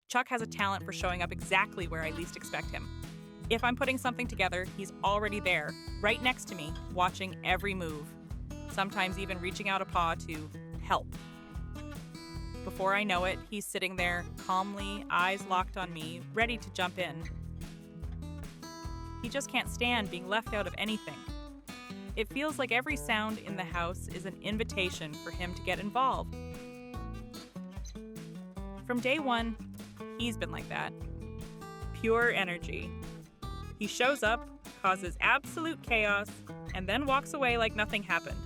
Chuck has a talent for showing up exactly where I least expect him. If I'm putting something together, he's already there, right next to me, watching every move, sometimes even reaching out a paw to help. Before I know it, he's sitting there, calmly, eyes locked on me, ready to jump in. He just can't stand being left out of anything. It feels like every sound in the house is an invitation for him to get involved. From day one, he's been like that. Pure energy. He shows up, causes absolute chaos, and then walks away like nothing happened.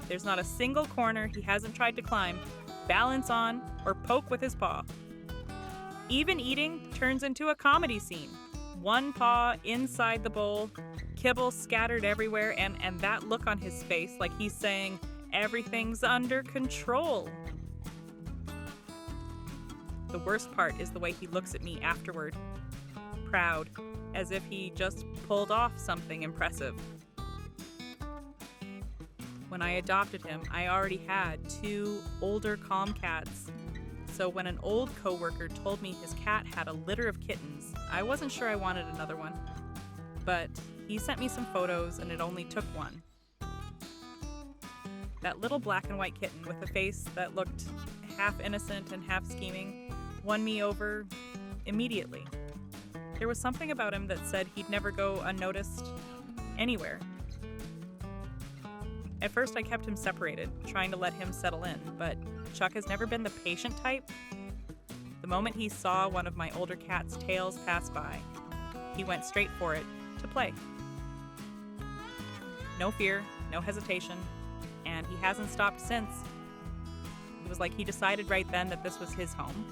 There's not a single corner he hasn't tried to climb, balance on, or poke with his paw. Even eating turns into a comedy scene. One paw inside the bowl, kibble scattered everywhere, and that look on his face like he's saying, "Everything's under control." The worst part is the way he looks at me afterward. Proud, as if he just pulled off something impressive. When I adopted him, I already had 2 older calm cats. So when an old coworker told me his cat had a litter of kittens, I wasn't sure I wanted another one. But he sent me some photos and it only took one. That little black and white kitten with a face that looked half innocent and half scheming won me over immediately. There was something about him that said he'd never go unnoticed anywhere. At first I kept him separated, trying to let him settle in, but Chuck has never been the patient type. The moment he saw one of my older cat's tails pass by, he went straight for it to play. No fear, no hesitation, and he hasn't stopped since. It was like he decided right then that this was his home.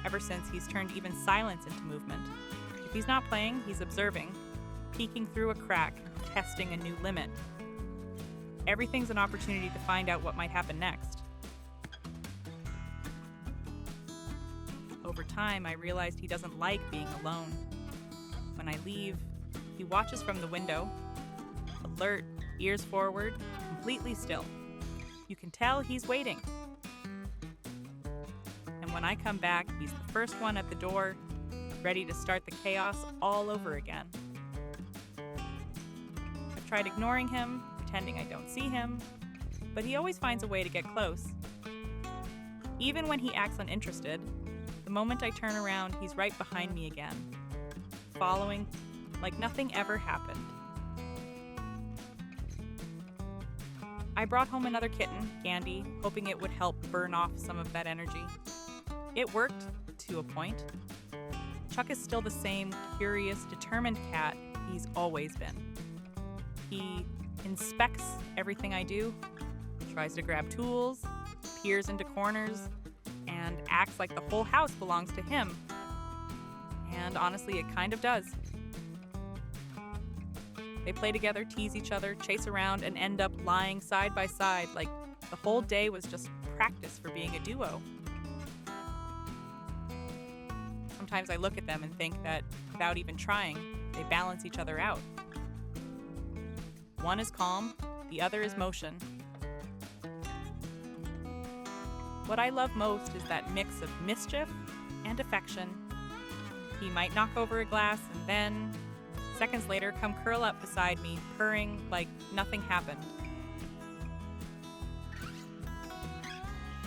Ever since, he's turned even silence into movement. If he's not playing, he's observing, peeking through a crack, testing a new limit. Everything's an opportunity to find out what might happen next. Over time, I realized he doesn't like being alone. When I leave, he watches from the window, alert, ears forward, completely still. You can tell he's waiting. And when I come back, he's the first one at the door, ready to start the chaos all over again. I've tried ignoring him, pretending I don't see him, but he always finds a way to get close. Even when he acts uninterested, the moment I turn around, he's right behind me again, following like nothing ever happened. I brought home another kitten, Gandhi, hoping it would help burn off some of that energy. It worked, to a point. Chuck is still the same curious, determined cat he's always been. He inspects everything I do, tries to grab tools, peers into corners, and acts like the whole house belongs to him. And honestly, it kind of does. They play together, tease each other, chase around, and end up lying side by side like the whole day was just practice for being a duo. Sometimes I look at them and think that without even trying, they balance each other out. One is calm, the other is motion. What I love most is that mix of mischief and affection. He might knock over a glass and then, seconds later, come curl up beside me, purring like nothing happened.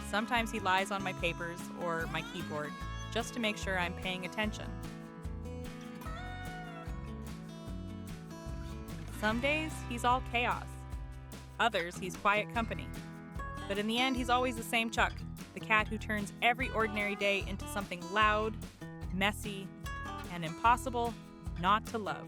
Sometimes he lies on my papers or my keyboard, just to make sure I'm paying attention. Some days, he's all chaos. Others, he's quiet company. But in the end, he's always the same Chuck, the cat who turns every ordinary day into something loud, messy, and impossible not to love.